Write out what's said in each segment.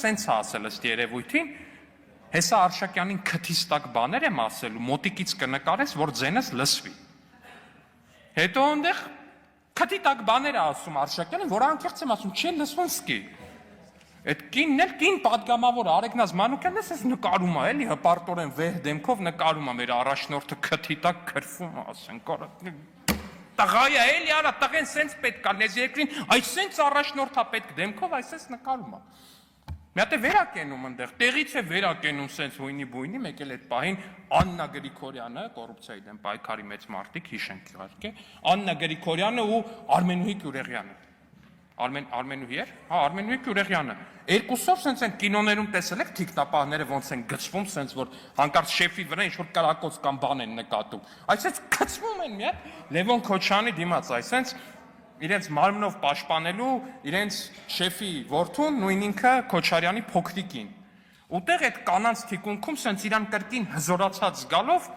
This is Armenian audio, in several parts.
սենց է ասել ըստ երևույթին, հեսա Արշակյանին քթիստակ բաներ եմ ասելու, մոտիկից կնկարես, որ ձենս լսվի։ Հետո այնտեղ քթիտակ բաներ է ասում Արշակյանին, որ անկեղծ եմ ասում, չի լսվում սկի։ Այդ կինն էլ կին պատգամավոր Արեգնազ Մանուկյանն էս նկարում է, էլի հպարտորեն վեհ դեմքով նկարում է մեր առաջնորդը քթիտակ քրվում է, ասենք, տղայա էլի արա, տղեն սենց պետք է լեզ երկրին, այս սենց առաջնորդա պետք դեմքով, այսպես նկարում է։ Մի հատ է վերակենում այնտեղ, տեղից է վերակենում սենց հույնի բույնի, մեկ էլ այդ պահին Աննա Գրիգորյանը, կոռուպցիայի դեմ պայքարի մեծ մարտիկ, հիշենք իհարկե, Աննա Գրիգորյանը ու Արմենուհի Գյուրեղյանը։ Արմենուհի էր, հա, Արմենուհի Գյուրեղյանը։ Երկուսով սենց են կինոներում տեսել եք թիկնապահները ոնց են գծվում, սենց որ հանկարծ շեֆի վրա ինչ որ կարակոց կամ բան են նկատում։ Այսպես գծվում են մի հատ Լևոն Քոչարյանի դիմաց, այսպես իրենց մարմնով պաշտպանելու իրենց շեֆի որդուն, նույն ինքը Քոչարյանի փոքրիկին։ Ուտեղ այդ կանանց թիկունքում սենց իրան կրկին հզորացած զգալով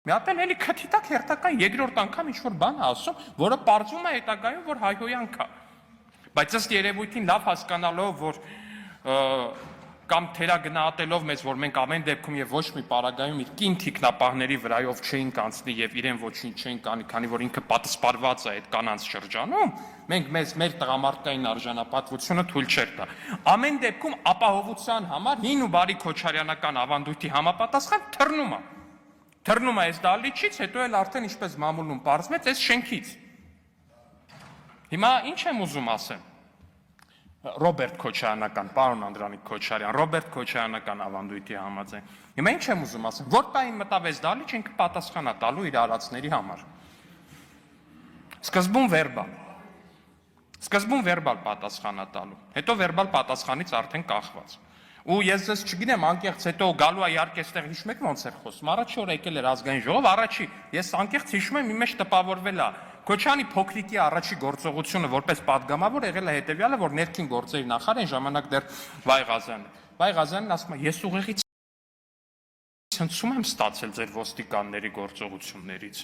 մի հատ էլ էլի քթիտակ հերթական երկրորդ անգամ ինչ-որ բան է ասում, որը պարզվում է հետագայում, որ հայհոյանք է։ Բայց ըստ երևույթին լավ հասկանալով, որ կամ թերագնահատելով մեզ, որ մենք ամեն դեպքում եւ ոչ մի պարագայում իր կին թիկնապահների վրայով չէինք անցնի եւ իրեն ոչինչ չէինք անի, քանի որ ինքը պատասպարված է այդ կանանց շրջանում, մենք մեր տղամարդկային արժանապատվությունը թույլ չէր տա։ Ամեն դեպքում ապահովության համար հին ու բարի քոչարյանական ավանդույթի համապատասխան թռնում է այս դալիճից, հետո էլ արդեն ինչպես մամուլում պարզվեց այս շենքից։ Հիմա ինչ եմ ուզում ասեմ։ Ռոբերտ Քոչարյանական, պարոն Անդրանիկ Քոչարյան, Ռոբերտ Քոչարյանական ավանդույթի համաձայն։ Հիմա ինչ եմ ուզում ասեմ, որ պահին մտավ այս դալիճ, ինքը պատասխան է տալու իր արածների համար։ Սկզբում վերբալ պատասխան է տալու, հետո վերբալ պատասխանից արդեն կախված։ Ու ես ձեզ չգիտեմ, անկեղծ հետո գալու է իհարկե այստեղ հիշում եք ոնց էր խոսում, առաջի օր եկել էր ազգային ժողով, առաջի ես անկեղծ հիշում եմ, իմ մեջ տպավորվել է Քոչարյանի փոքրիկի առաջի գործողությունը որպես պատգամավոր եղել է հետևյալը, որ ներքին գործերի նախարար այն ժամանակ դեռ Վայղազյանն ասում է, ես ուղեղից ցնցում եմ ստացել ձեր ոստիկանների գործողություններից։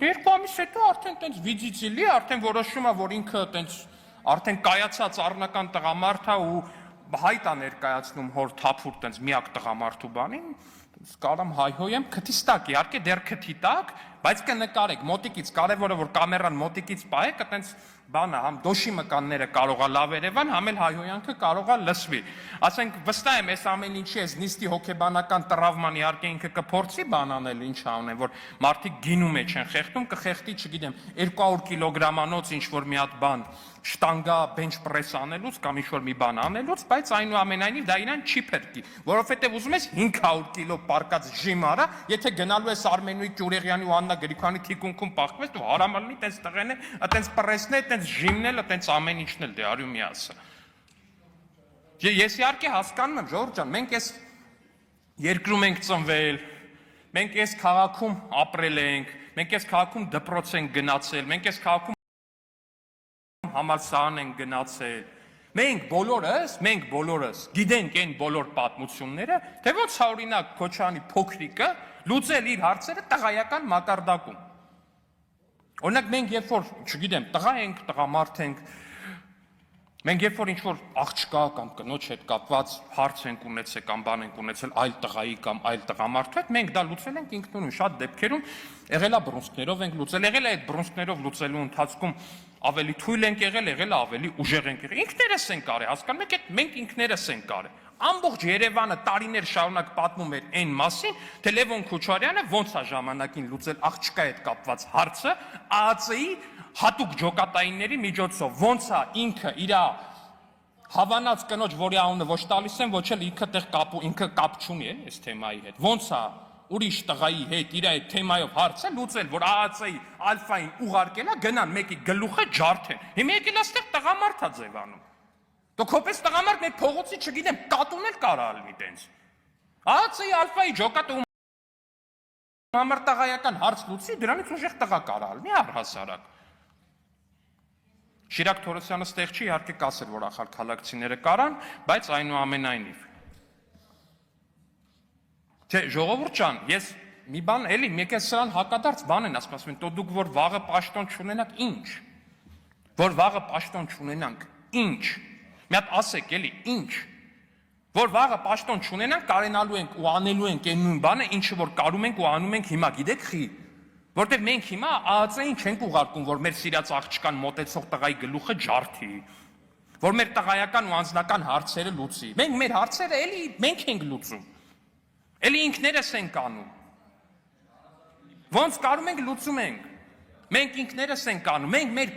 Երկու ամիս հետո արդեն տենց վիձիցիլի, արդեն որոշում է, որ ինքը տենց արդեն կայացած առնական տղամարդ է ու հայտ է ներկայացնում հոր թափուր տենց միակ տղամարդու բանին, կարամ հայհոյեմ, քթիստակ, իհարկե դեռ քթիտակ, բայց կնկարեք մոտիկից, կարևորը որ կամերան մոտիկից պահեք, այտենց բանը, համ դոշի մկանները կարող է լավ Երևան, համ էլ հայհոյանքը կարող է լսվի։ Ասենք վստահ եմ, այս ամեն ինչի այս նիստի հոգեբանական տրավման իհարկե ինքը կփորձի բան անել, ինչ անեն, որ մարդիկ գինու մեջ են խեղդում, կխեղդի, չգիտեմ, 200 կիլոգրամանոց ինչ որ մի հատ բան շտանգա բենչ պրես անելուց կամ ինչ-որ մի բան անելուց, բայց այնուամենայնիվ դա իրան չի փրկի, որովհետև ուզում ես 500 կիլո պարկած ժիմ արա, եթե գնալու ես Արմենուհի Գյուրեղյանի ու Աննա Գրիգորյանի թիկունքում պահկվես, դու հարամալնի տես տղեն է, այտենց պրեսն է, այտենց ժիմն էլ, այտենց ամեն ինչն էլ դե արյու մի ասա։ Ես իհարկե հասկանում եմ, Ժողովուրդ ջան, մենք այս երկրում ենք ծնվել, մենք այս քաղաքում ապրել ենք, մենք այս քաղաքում դպրոց ենք գնացել, մենք այս քաղաքում համալսարան են գնացել, մենք բոլորս գիտենք այն բոլոր պատմությունները, թե ոնց օրինակ Քոչարյանի փոքրիկը լուծել իր հարցերը տղայական մակարդակում։ Օրինակ մենք երբ որ, չգիտեմ, տղա ենք, տղամարդ ենք, մենք երբ որ ինչ-որ աղջկա կամ կնոջ հետ կապված հարց ենք ունեցել կամ բան ենք ունեցել այլ տղայի կամ այլ տղամարդու հետ, մենք դա լուծել ենք ինքնուրույն, շատ դեպքերում եղել է բռունցքներով ենք լուծել, եղել է այդ բռունցքներով լուծելու ընթացքում ավելի թույլ ենք եղել ավելի ուժեղ ենք եղել, ինքներս ենք արել, հասկանում եք, մենք ինքներս ենք արել։ Ամբողջ Երևանը տարիներ շարունակ պատմում էր այն մասին, թե Լևոն Քոչարյանը ոնց է ժամանակին լուծել աղջկա հետ կապված հարցը ԱԱՑ-ի հատուկ ջոկատայինների միջոցով, ոնց է ինքը իր հավանած կնոջ, որի անունը ոչ տալիս են, ոչ էլ ինքը կապ չունի այս թեմայի հետ, ոնց է ուրիշ տղայի հետ իր այդ թեմայով հարցը լուծել, որ ԱԱՑ-ի ալֆային ուղարկելա, գնան մեկի գլուխը ջարդեն։ Հիմա եկել այստեղ տղամարդ է ձևանում։ Դուք հոպես տղամարդ մեր փողոցի, չգիտեմ, կատուն էլ կարա ալվի տենց։ ԱԱՑ-ի ալֆայի ջոկատը համար տղայական հարց լուծի, դրանից ուժեղ տղա կարա ալվի առհասարակ։ Շիրակ Թորոսյանը ստեղ չի, իհարկե կասեր, որ ախալքալակցիները կարան, բայց այնուամենայնիվ։ Չէ, ժողովուրդ ջան, ես մի բան էլի, մեկ է սրան հակադարձ բան են ասում, տո դուք որ վաղը պաշտոն չունենաք, ինչ։ Որ վաղը պաշտոն չունենանք, ինչ։ Մի հատ ասեք, էլի, ինչ, որ վաղը պաշտոն չունենանք, կարենալու ենք ու անելու ենք այն նույն բանը, ինչը որ կարում ենք ու անում ենք հիմա, գիտեք խի, որտեղ մենք հիմա ԱԱԾ-ին չենք ուղարկում, որ մեր սիրած աղջկան մոտեցող տղայի գլուխը ջարդի, որ մեր տղայական ու անձնական հարցերը լուծի։ Մենք մեր հարցերը էլի մենք ենք լուծում։ Էլի ինքներս ենք անում։ Ոնց կարում ենք լուծում ենք։ Մենք ինքներս ենք անում։ Մենք մեր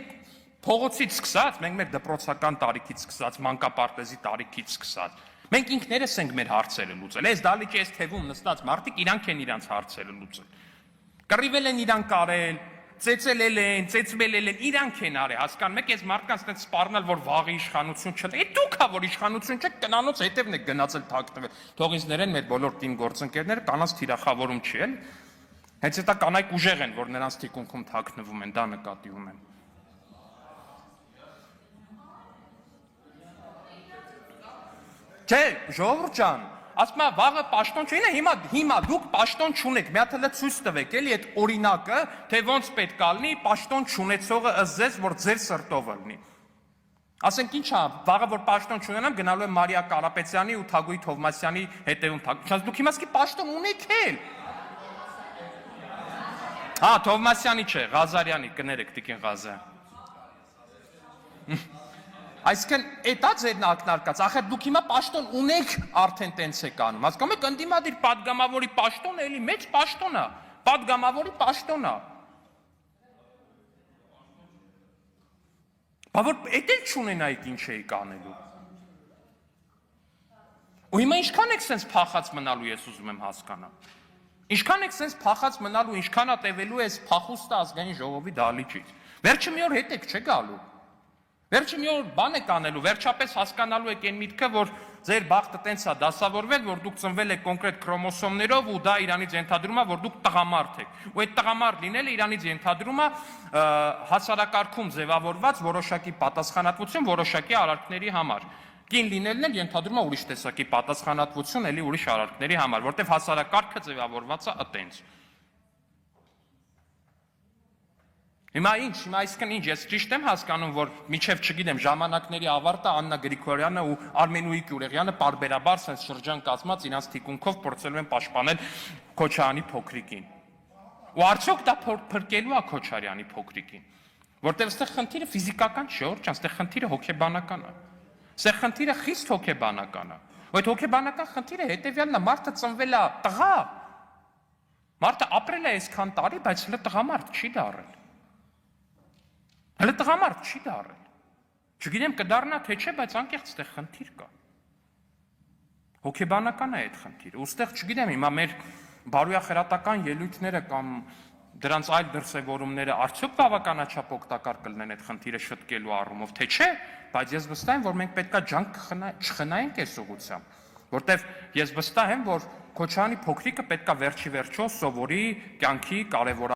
փողոցից սկսած, մենք մեր դպրոցական տարիքից սկսած, մանկապարտեզի տարիքից սկսած, մենք ինքներս ենք մեր հարցերը լուծել։ Այս դալիճի այս թևում նստած մարդիկ իրանք են իրանք հարցերը լուծել։ Կռիվել են իրանք կարել, ծեծել են, ծեծվել են, իրանք են արել, հասկանում եք, այս մարդկանց այդպես սպառնալ, որ վաղը իշխանություն չլինի։ Դուք հա որ իշխանություն չեք, կնանոց հետևն եք գնացել թաքնվել։ Թող ինձ ներեն մեր բոլոր թիմ գործընկերները, կանանց թիրախավորում չի էլ։ Հենց հետա կանայք ուժեղ են, որ նրանց թիկունքում թաքնվում են, դա նկատի ունեմ։ Չէ, ժողովուրդ ջան, ասում եմ վաղը պաշտոն չունի, հիմա դուք պաշտոն չունեք, մի հատ էլ ցույց տվեք, էլի այդ օրինակը, թե ոնց պետք է լինի պաշտոն չունեցողը ըստ ձեզ, որ ձեր սրտով լինի։ Ասենք ինչա, վաղը որ պաշտոն չունենամ, գնալու եմ Մարիա Կարապետյանի ու Թագուհի Թովմասյանի հետևում թաքնած, դուք հիմա սկի պաշտոն ունեք էլ։ Հա, Թովմասյանի չէ, Ղազարյանի, կներեք տիկին Ղազարյան։ Այսինքն, էտա ձեր ակնարկած, ախր դուք հիմա պաշտոն ունեք արդեն տենց եք անում, հասկանում եք, ընդդիմադիր պատգամավորի պաշտոնը էլի մեծ պաշտոն է, պատգամավորի պաշտոն է։ Բա որ էդ էլ չունենայիք ինչ էիք անելու։ Ու հիմա ինչքան եք սենց փախած մնալու, ես ուզում եմ հասկանալ։ Ինչքան եք սենց փախած մնալու, ինչքան է տևելու այս փախուստը ազգային ժողովի դալիճից։ Վերջը մի օր հետ եք չէ գալու։ Վերջը մի օր բան եք անելու, վերջապես հասկանալու եք այն միտքը, որ ձեր բախտը տենց է դասավորվել, որ դուք ծնվել եք կոնկրետ քրոմոսոմներով ու դա իրանից ենթադրում է, որ դուք տղամարդ եք։ Ու այդ տղամարդ լինելը իրանից ենթադրում է հասարակարգում ձևավորված որոշակի պատասխանատվություն որոշակի արարքների համար։ Կին լինելն էլ ենթադրում է ուրիշ տեսակի պատասխանատվություն էլի ուրիշ արարքների համար, որտեղ հասարակարգը ձևավորված է այտենց։ Հիմա այսինքն ինչ, ես ճիշտ եմ հասկանում, որ միջև չգիտեմ ժամանակների ավարտը Աննա Գրիգորյանը ու Արմենուհի Գյուլիանը պարբերաբար sense շրջան կազմած իրանց թիկունքով փորձելու են պաշտպանել Քոչարյանի փոքրիկին։ Ու արդյոք դա փրկելու է Քոչարյանի փոքրիկին, որտեղ այստեղ խնդիրը ֆիզիկական չէ, որ չան, այստեղ խնդիրը հոգեբանական է։ Այստեղ խնդիրը խիստ հոգեբանական է։ Ու այդ հոգեբանական խնդիրը հետևյալն է, մարդը ծնվել է տղա։ Մարդը ապրել է այսքան տարի, բայց հələ տղամարդ չի դառել։ Հələ տղամարդ չի դառել։ Չգիտեմ կդառնա թե չէ, բայց անկեղծ այդտեղ խնդիր կա։ Հոգեբանական է այդ խնդիրը։ Ոստեղ չգիտեմ, հիմա մեր բարոյախրատական ելույթները կամ դրանց այլ դրսևորումները արդյոք բավականաչափ օգտակար կլինեն այդ խնդիրը շտկելու առումով, թե չէ, բայց ես վստահ եմ, որ մենք պետքա ջանք չխնայենք այս ուղղությամբ, որտեվ ես վստահ եմ, որ Քոչարյանի փոքրիկը պետքա վերջի վերջո սովորի կյանքի կարևոր